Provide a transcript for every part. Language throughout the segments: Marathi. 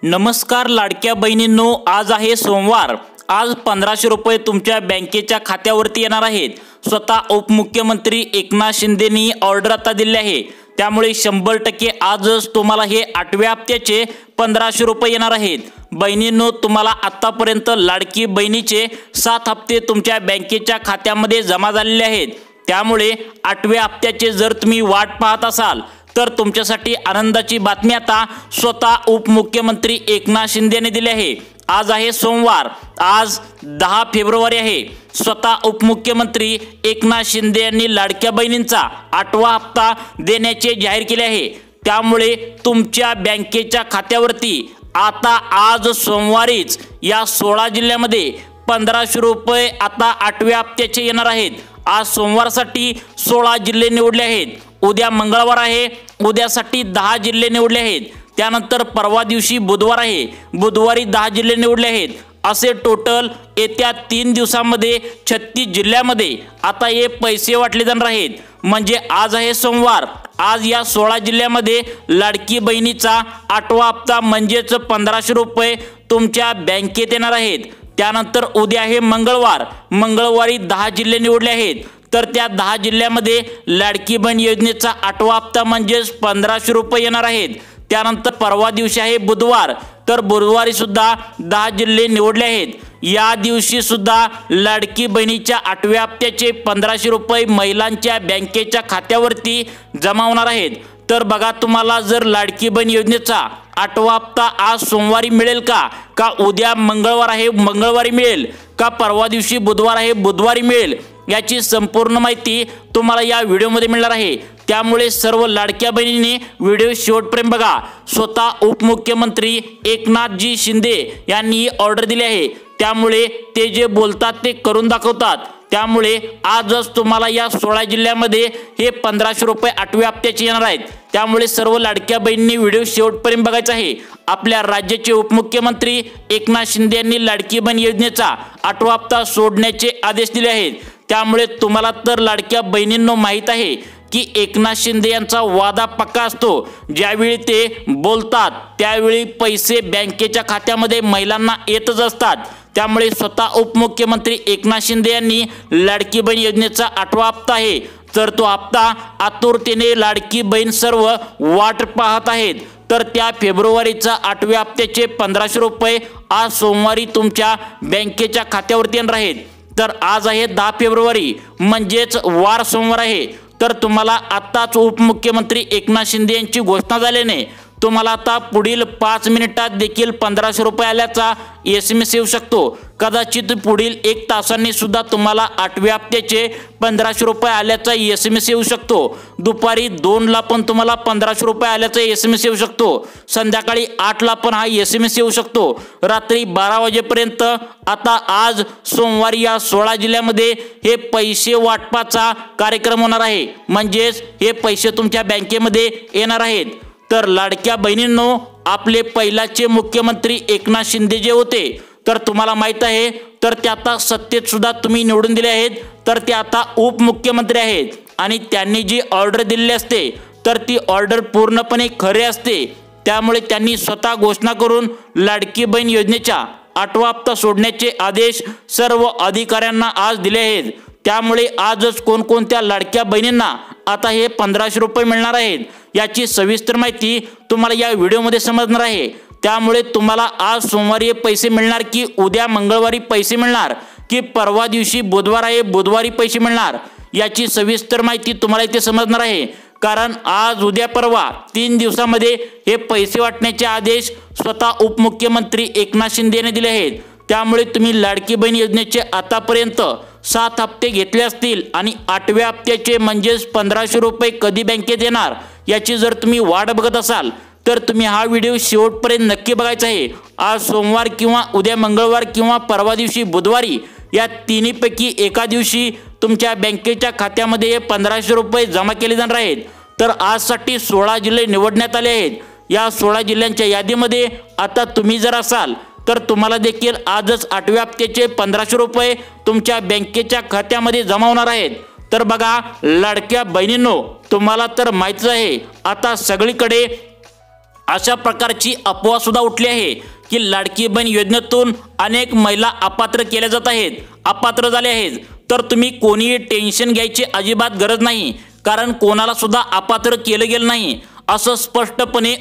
नमस्कार लाडक्या बहिणींनो, आज आहे सोमवार। आज 1500 रुपये तुमच्या बँकेच्या खात्यावरती येणार आहेत। स्वतः उपमुख्यमंत्री एकनाथ शिंदेनी ऑर्डर आता दिली आहे, त्यामुळे 100% आजच तुम्हाला हे 8व्या हप्त्याचे 1500 रुपये येणार आहेत। बहिणींनो, तुम्हाला आतापर्यंत लाडकी बहिणीचे 7 हप्ते तुमच्या बँकेच्या खात्यामध्ये जमा झालेले आहेत, त्यामुळे 8व्या हप्त्याचे जर तुम्ही वाट पाहत असाल तर तुमच्यासाठी आनंदाची बातमी आता स्वतः उपमुख्यमंत्री एकनाथ शिंदेने दिली आहे। आज आहे सोमवार, आज 10 फेब्रुवारी आहे। स्वतः उपमुख्यमंत्री एकनाथ शिंदे यांनी लाडक्या बहिणींचा 8वा हप्ता देण्याचे जाहीर केले आहे, त्यामुळे तुमच्या बँकेच्या खात्यावरती आता आज सोमवारीच या 16 जिल्ह्यामध्ये 1500 रुपये आता 8व्या हप्त्याचे येणार आहेत। आज सोमवारसाठी 16 जिल्हे निवडले आहेत। उद्या मंगळवार आहे, उद्यासाठी 10 जिल्हे निवडले आहेत। त्यानंतर परवा दिवशी बुधवार आहे, बुधवारी 10 जिल्हे निवडले आहेत। असे टोटल येत्या 3 दिवसांमध्ये 36 जिल्ह्यामध्ये आता हे पैसे वाटले जाणार आहेत। म्हणजे आज आहे सोमवार, आज या 16 जिल्ह्यामध्ये लाडकी बहिणीचा 8वा हप्ता म्हणजेच 1500 रुपये तुमच्या बँकेत येणार आहेत। त्यानंतर उद्या आहे मंगळवार, मंगळवारी 10 जिल्हे निवडले आहेत, तर त्या 10 जिल्ह्यामध्ये लाडकी बहीण योजनेचा 8वा हप्ता म्हणजेच 1500 रुपये येणार आहेत। त्यानंतर परवा दिवशी आहे बुधवार, तर बुधवारी सुद्धा 10 जिल्हे निवडले आहेत। या दिवशी सुद्धा लाडकी बहिणीच्या 8व्या हप्त्याचे 1500 रुपये महिलांच्या बँकेच्या खात्यावरती जमा होणार आहेत। तर बघा, तुम्हाला जर लाडकी बहीण योजनेचा 8वा हप्ता आज सोमवारी मिळेल का उद्या मंगळवार आहे मंगळवारी मिळेल, का परवा दिवशी बुधवार आहे बुधवारी मिळेल, याची संपूर्ण माहिती तुम्हाला या व्हिडिओमध्ये मिळणार आहे। त्यामुळे सर्व लाडक्या बहिणींनी व्हिडिओ शेवटपर्यंत बघा। स्वतः उपमुख्यमंत्री एकनाथजी शिंदे यांनी ऑर्डर दिली आहे, त्यामुळे ते जे बोलतात ते करून दाखवतात। त्यामुळे आजच तुम्हाला या 16 जिल्ह्यामध्ये हे 1500 रुपये 8व्या हप्त्याचे येणार आहेत। त्यामुळे सर्व लाडक्या बहिणींनी व्हिडिओ शेवटपर्यंत बघायचा आहे। आपल्या राज्याचे उपमुख्यमंत्री एकनाथ शिंदे यांनी लाडकी बहीण योजनेचा 8वा हप्ता सोडण्याचे आदेश दिले आहेत। त्यामुळे तुम्हाला तर लाडक्या बहिणींनो माहित आहे की एकनाथ शिंदे यांचा वादा पक्का असतो। ज्यावेळी ते बोलतात त्यावेळी पैसे बँकेच्या खात्यामध्ये महिलांना येतच असतात। त्यामुळे स्वतः उपमुख्यमंत्री एकनाथ शिंदे यांनी लाडकी बहीण योजनेचा 8वा हप्ता आहे, तर तो हप्ता आतुरतेने लाडकी बहीण सर्व वाट पाहत आहेत। तर त्या फेब्रुवारीचा 8व्या हप्त्याचे 1500 रुपये आज सोमवारी तुमच्या बँकेच्या खात्यावरती येणार आहेत। तर आज आहे 10 फेब्रुवारी म्हणजेच वार सोमवार आहे। तर तुम्हाला आताच उपमुख्यमंत्री एकनाथ शिंदे यांची घोषणा झाल्याने तुम्हाला आता पुढील 5 मिनिटात देखील 1500 रुपये आल्याचा SMS येऊ शकतो। कदाचित पुढील 1 तासांनी सुद्धा तुम्हाला 8व्या हप्त्याचे 1500 रुपये आल्याचा SMS येऊ शकतो। दुपारी 2ला पण तुम्हाला 1500 रुपये आल्याचा SMS येऊ शकतो। संध्याकाळी 8ला पण हा SMS येऊ शकतो। रात्री 12 वाजेपर्यंत आता आज सोमवारी या 16 जिल्ह्यामध्ये हे पैसे वाटपाचा कार्यक्रम होणार आहे, म्हणजेच हे पैसे तुमच्या बँकेमध्ये येणार आहेत। तर लाडक्या बहिणींनो, आपले पहिलाचे मुख्यमंत्री एकनाथ शिंदे जे होते, तर तुम्हाला माहित आहे, तर ते आता सत्तेत सुद्धा तुम्ही निवडून दिले आहेत, तर ते आता उपमुख्यमंत्री आहेत। आणि त्यांनी जी ऑर्डर दिलेली असते तर ती ऑर्डर पूर्णपणे खरी असते। त्यामुळे त्यांनी स्वतः घोषणा करून लाडकी बहीण योजनेचा 8वा हप्ता सोडण्याचे आदेश सर्व अधिकाऱ्यांना आज दिले आहेत। त्यामुळे आजच कोणकोणत्या लाडक्या बहिणींना आता हे 1500 रुपये मिळणार आहेत याची सविस्तर माहिती तुम्हाला या व्हिडिओमध्ये समजणार आहे। त्यामुळे तुम्हाला आज सोमवारी पैसे मिळणार की उद्या मंगळवारी पैसे मिळणार की परवा दिवशी बुधवार आहे बुधवारी पैसे मिळणार, याची सविस्तर माहिती तुम्हाला इथे समजणार आहे। कारण आज उद्या परवा 3 दिवसामध्ये हे पैसे वाटण्याचे आदेश स्वतः उपमुख्यमंत्री एकनाथ शिंदे यांनी दिले आहेत। त्यामुळे तुम्ही लाडकी बहीण योजनेचे आतापर्यंत 7 हप्ते घेतले असतील आणि 8व्या हप्त्याचे म्हणजेच 1500 रुपये कधी बँकेत येणार याची जर तुम्ही वाट बघत असाल तर तुम्ही हा व्हिडिओ शेवटपर्यंत नक्की बघायचा आहे। आज सोमवार किंवा उद्या मंगळवार किंवा परवा दिवशी बुधवारी या तिन्हीपैकी एका दिवशी तुमच्या बँकेच्या खात्यामध्ये हे 1500 रुपये जमा केले जाणार आहेत। तर आजसाठी 16 जिल्हे निवडण्यात आले आहेत। या 16 जिल्ह्यांच्या यादीमध्ये आता तुम्ही जर असाल तर तुम्हाला देखील आजच 8व्या हप्त्याचे 1500 रुपये तुमच्या बँकेच्या खात्यामध्ये जमा होणार आहेत। तर बघा लाडक्या बहिणींनो, तुम्हाला तर माहितीच आहे, आता सगळीकडे अशा प्रकारची अफवा सुद्धा उठली आहे की लाडकी बहीण योजनेतून अनेक महिला अपात्र केल्या जात आहेत, अपात्र झाले आहेत। तर तुम्ही कोणीही टेन्शन घ्यायची अजिबात गरज नाही, कारण कोणाला सुद्धा अपात्र केलं गेलं नाही असं स्पष्टपणे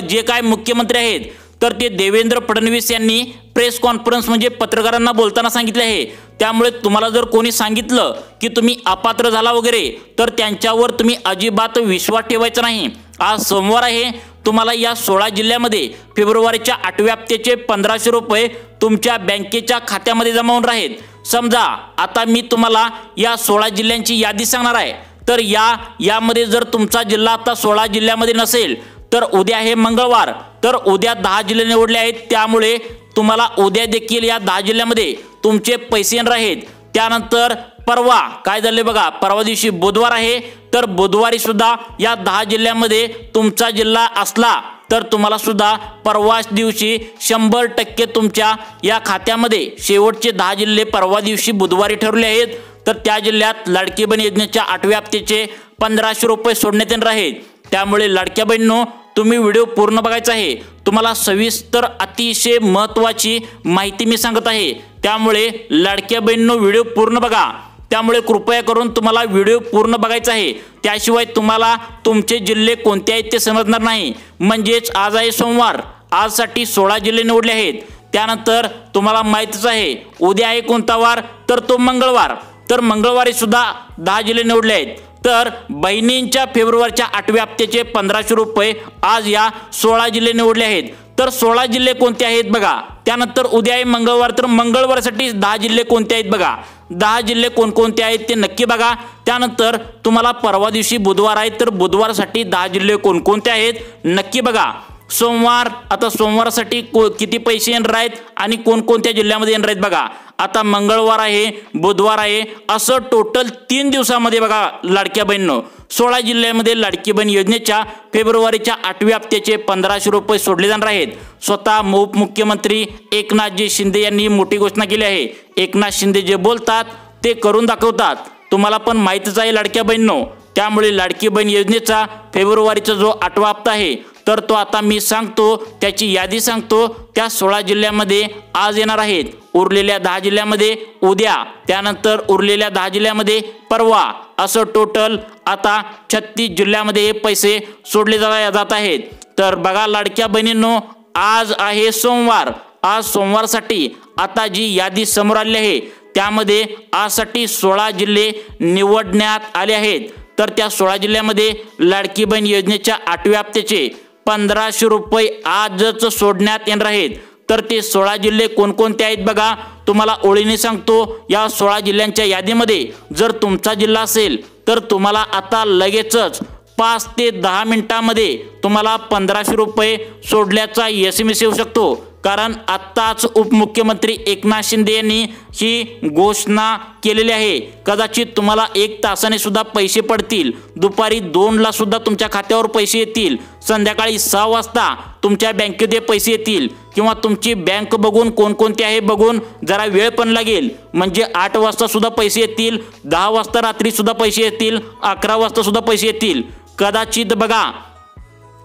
जे काय मुख्यमंत्री आहेत तर ते देवेंद्र फडणवीस यांनी प्रेस कॉन्फरन्स म्हणजे पत्रकारांना बोलताना सांगितले आहे। त्यामुळे तुम्हाला जर कोणी सांगितलं की तुम्ही अपात्र झाला वगैरे तर त्यांच्यावर तुम्ही अजिबात विश्वास ठेवायचा नाही। आज सोमवार आहे, तुम्हाला या 16 जिल्ह्यामध्ये फेब्रुवारीच्या 8व्या हप्त्याचे 1500 रुपये तुमच्या बँकेच्या खात्यामध्ये जमा होणार आहेत। समजा आता मी तुम्हाला या 16 जिल्ह्यांची यादी सांगणार आहे, तर यामध्ये जर तुमचा जिल्हा आता 16 जिल्ह्यामध्ये नसेल तर उद्या आहे मंगळवार, तर उद्या 10 जिल्हे निवडले आहेत, त्यामुळे तुम्हाला उद्या देखील या 10 जिल्ह्यामध्ये तुमचे पैसे येणार आहेत। त्यानंतर परवा काय झाले बघा, परवा दिवशी बुधवार आहे, तर बुधवारी सुद्धा या 10 जिल्ह्यामध्ये तुमचा जिल्हा असला तर तुम्हाला सुद्धा परवा दिवशी 100% तुमच्या या खात्यामध्ये शेवटचे 10 जिल्हे परवा दिवशी बुधवारी ठरले आहेत, तर त्या जिल्ह्यात लाडकी बहीण योजनेच्या 8व्या हप्त्याचे 1500 रुपये सोडण्यात येणार आहेत। त्यामुळे लाडक्या बहिणींनो, तुम्ही व्हिडिओ पूर्ण बघायचा आहे। तुम्हाला सविस्तर अतिशय महत्त्वाची माहिती मी सांगत आहे, त्यामुळे लाडक्या बहिणींनो व्हिडिओ पूर्ण बघा। त्यामुळे कृपया करून तुम्हाला व्हिडिओ पूर्ण बघायचा आहे, त्याशिवाय तुम्हाला तुमचे जिल्हे कोणते आहेत ते समजणार नाही। म्हणजेच आज आहे सोमवार, आजसाठी 16 जिल्हे निवडले आहेत। त्यानंतर तुम्हाला माहितीच आहे उद्या आहे कोणता वार, तर तो मंगळवार, तर मंगळवारी सुद्धा 10 जिल्हे निवडले आहेत। तर बहिणींच्या फेब्रुवारीच्या 8व्या हप्त्याचे 1500 रुपये आज या 16 जिल्हे निवडले आहेत। तर 16 जिल्हे कोणते आहेत बघा। त्यानंतर उद्या आहे मंगळवार, तर मंगळवारसाठी 10 जिल्हे कोणते आहेत बघा, 10 जिल्हे कोणकोणते आहेत ते नक्की बघा। त्यानंतर तुम्हाला परवा दिवशी बुधवार आहे, तर बुधवारसाठी 10 जिल्हे कोणकोणते आहेत नक्की बघा। सोमवार, आता सोमवारसाठी किती पैसे येणार आहेत आणि कोणकोणत्या जिल्ह्यामध्ये येणार आहेत बघा। आता मंगळवार आहे, बुधवार आहे, असं टोटल 3 दिवसामध्ये बघा लाडक्या बहिणींनो 16 जिल्ह्यामध्ये लाडकी बहीण योजनेच्या फेब्रुवारीच्या 8व्या हप्त्याचे 1500 रुपये सोडले जाणार आहेत। स्वतः उपमुख्यमंत्री एकनाथजी शिंदे यांनी मोठी घोषणा केली आहे। एकनाथ शिंदे जे बोलतात ते करून दाखवतात, तुम्हाला पण माहितीच आहे लाडक्या बहिणींनो। त्यामुळे लाडकी बहीण योजनेचा फेब्रुवारीचा जो 8वा हप्ता आहे तर तो आता मी सांगतो, त्याची यादी सांगतो। त्या 16 जिल्ह्यामध्ये आज येणार आहेत, उरलेल्या 10 जिल्ह्यामध्ये उद्या, त्यानंतर उरलेल्या 10 जिल्ह्यामध्ये परवा, असं टोटल आता 36 जिल्ह्यामध्ये हे पैसे सोडले जात आहेत। तर बघा लाडक्या बहिणींनो, आज आहे सोमवार, आज सोमवारसाठी आता जी यादी समोर आली आहे त्यामध्ये आजसाठी 16 जिल्हे निवडण्यात आले आहेत। तर त्या 16 जिल्ह्यामध्ये लाडकी बहीण योजनेच्या 8व्या हप्त्याचे 1500 रुपये आजच सोडण्यात येणार आहेत। तर ते 16 जिल्हे कोणकोणते आहेत बघा, तुम्हाला ओळीने सांगतो। या 16 जिल्ह्यांच्या यादीमध्ये जर तुमचा जिल्हा असेल तर तुम्हाला आता लगेचच 5 ते 10 मिनिटांमध्ये तुम्हाला 1500 रुपये सोडल्याचा SMS येऊ शकतो, कारण आत्ताच उपमुख्यमंत्री एकनाथ शिंदे यांनी ही घोषणा केलेली आहे। कदाचित तुम्हाला 1 तासाने सुद्धा पैसे पडतील, दुपारी 2ला सुद्धा तुमच्या खात्यावर पैसे येतील, संध्याकाळी 6 वाजता तुमच्या बँकेत पैसे येतील, किंवा तुमची बँक बघून कोणकोणती आहे बघून जरा वेळ पण लागेल, म्हणजे 8 वाजता सुद्धा पैसे येतील, 10 वाजता रात्री सुद्धा पैसे येतील, 11 वाजता सुद्धा पैसे येतील, कदाचित बघा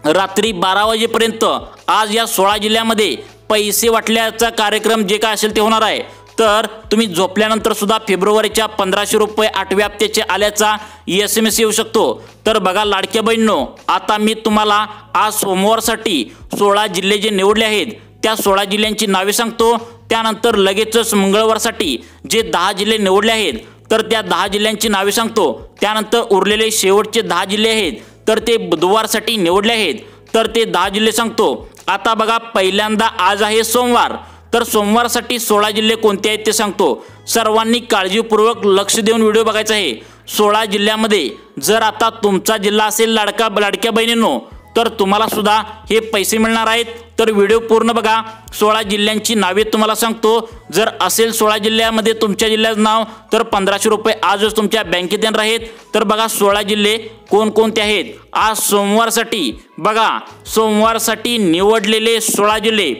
रात्री 12 वाजेपर्यंत आज या 16 जिल्ह्यामध्ये पैसे वाटल्याचा कार्यक्रम जे काय असेल ते होणार आहे। तर तुम्ही झोपल्यानंतर सुद्धा फेब्रुवारीच्या 1500 रुपये 8व्या हप्त्याचे आल्याचा SMS येऊ शकतो। तर बघा लाडक्या बहिणींनो, आता मी तुम्हाला आज सोमवारसाठी 16 जिल्हे जे निवडले आहेत त्या 16 जिल्ह्यांची नावे सांगतो। त्यानंतर लगेचच मंगळवारसाठी जे 10 जिल्हे निवडले आहेत तर त्या 10 जिल्ह्यांची नावे सांगतो। त्यानंतर उरलेले शेवटचे 10 जिल्हे आहेत तर ते बुधवारसाठी निवडले आहेत, तर ते 10 जिल्हे सांगतो। आता बघा पहिल्यांदा आज आहे सोमवार, तर सोमवारसाठी 16 जिल्हे कोणते आहेत ते सांगतो। सर्वांनी काळजीपूर्वक लक्ष देऊन व्हिडिओ बघायचा आहे। 16 जिल्ह्यामध्ये जर आता तुमचा जिल्हा असेल लाडक्या बहिणींनो तर तुम्हाला सुद्धा हे पैसे मिळणार आहेत। तर व्हिडिओ पूर्ण बघा, 16 जिल्ह्यांची नावे तुम्हाला सांगतो। जर असेल 16 जिल्ह्यामध्ये तुमच्या जिल्ह्याचं नाव तर 1500 रुपये आजच तुमच्या बँकेत येणार आहेत। तर बघा 16 जिल्हे कोणकोणते आहेत आज सोमवारसाठी, बघा सोमवारसाठी निवडलेले 16 जिल्हे,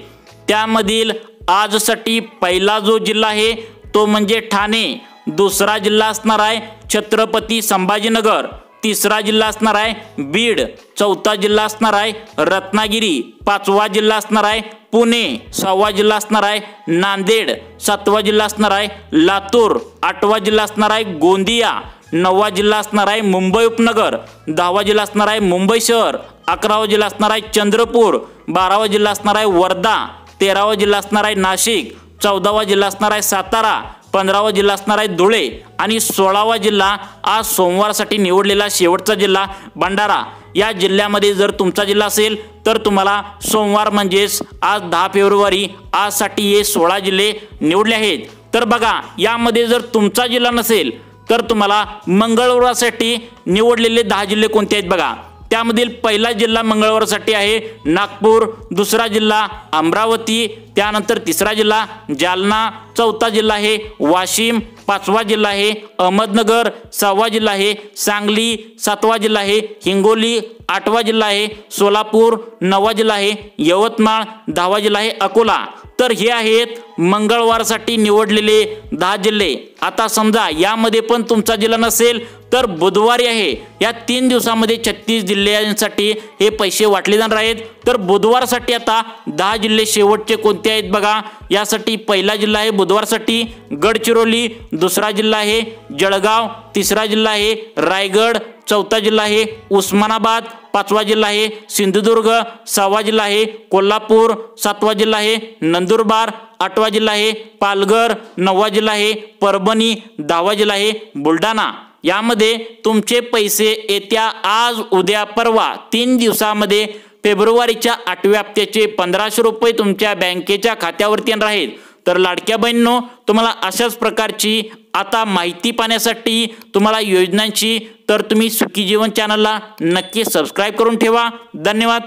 त्यामधील आजसाठी पहिला जो जिल्हा आहे तो म्हणजे ठाणे, दुसरा जिल्हा असणार आहे छत्रपती संभाजीनगर, तिसरा जिल्हा असणार आहे बीड, चौथा जिल्हा असणार आहे रत्नागिरी, पाचवा जिल्हा असणार आहे पुणे, सहावा जिल्हा असणार आहे नांदेड, सातवा जिल्हा असणार आहे लातूर, आठवा जिल्हा असणार आहे गोंदिया, नववा जिल्हा असणार आहे मुंबई उपनगर, दहावा जिल्हा असणार आहे मुंबई शहर, अकरावा जिल्हा असणार आहे चंद्रपूर, बारावा जिल्हा असणार आहे वर्धा, 13वा जिल्हा असणार आहे नाशिक, 14वा जिल्हा असणार आहे सातारा, 15वा जिल्हा असणार आहे धुळे आणि 16वा जिल्हा आज सोमवारसाठी निवडलेला शेवटचा जिल्हा भंडारा। या जिल्ह्यामध्ये जर तुमचा जिल्हा असेल तर तुम्हाला सोमवार म्हणजेच आज 10 फेब्रुवारी आजसाठी हे 16 जिल्हे निवडले आहेत। तर बघा, यामध्ये जर तुमचा जिल्हा नसेल तर तुम्हाला मंगळवारसाठी निवडलेले 10 जिल्हे कोणते आहेत बघा। त्यामधील पहिला जिल्हा मंगळवारसाठी आहे नागपूर, दुसरा जिल्हा अमरावती, त्यानंतर तिसरा जिल्हा जालना, चौथा जिल्हा आहे वाशिम, पाचवा जिल्हा आहे अहमदनगर, सहावा जिल्हा आहे सांगली, सातवा जिल्हा आहे हिंगोली, आठवा जिल्हा आहे सोलापूर, नववा जिल्हा आहे यवतमाळ, 10वा जिल्हा आहे अकोला। तर हे आहेत मंगळवारसाठी निवडलेले 10 जिल्हे। आता समजा यामध्ये पण तुमचा जिल्हा नसेल तर बुधवारी आहे, या 3 दिवसामध्ये 36 जिल्ह्यांसाठी हे पैसे वाटले जाणार आहेत। तर बुधवारसाठी आता 10 जिल्हे शेवटचे कोणते आहेत बघा। यासाठी पहिला जिल्हा आहे बुधवारसाठी गडचिरोली, दुसरा जिल्हा आहे जळगाव, तिसरा जिल्हा आहे रायगड, चौथा जिल्हा आहे उस्मानाबाद, पाचवा जिल्हा आहे सिंधुदुर्ग, सहावा जिल्हा आहे कोल्हापूर, सातवा जिल्हा आहे नंदुरबार, आठवा जिल्हा आहे पालघर, नववा जिल्हा आहे परभणी, 10वा जिल्हा आहे बुलढाणा। यामध्ये तुमचे पैसे येत्या आज, उद्या, परवा 3 दिवसामध्ये फेब्रुवारीच्या 8व्या हप्त्याचे 1500 रुपये तुमच्या बँकेच्या खात्यावरती येणार आहेत। तर लाडक्या बहिणींनो, तुम्हाला अशाच प्रकारची आता माहिती पाहण्यासाठी तुम्हाला योजनांची तर तुम्ही सुखी जीवन चॅनलला नक्की सबस्क्राईब करून ठेवा। धन्यवाद।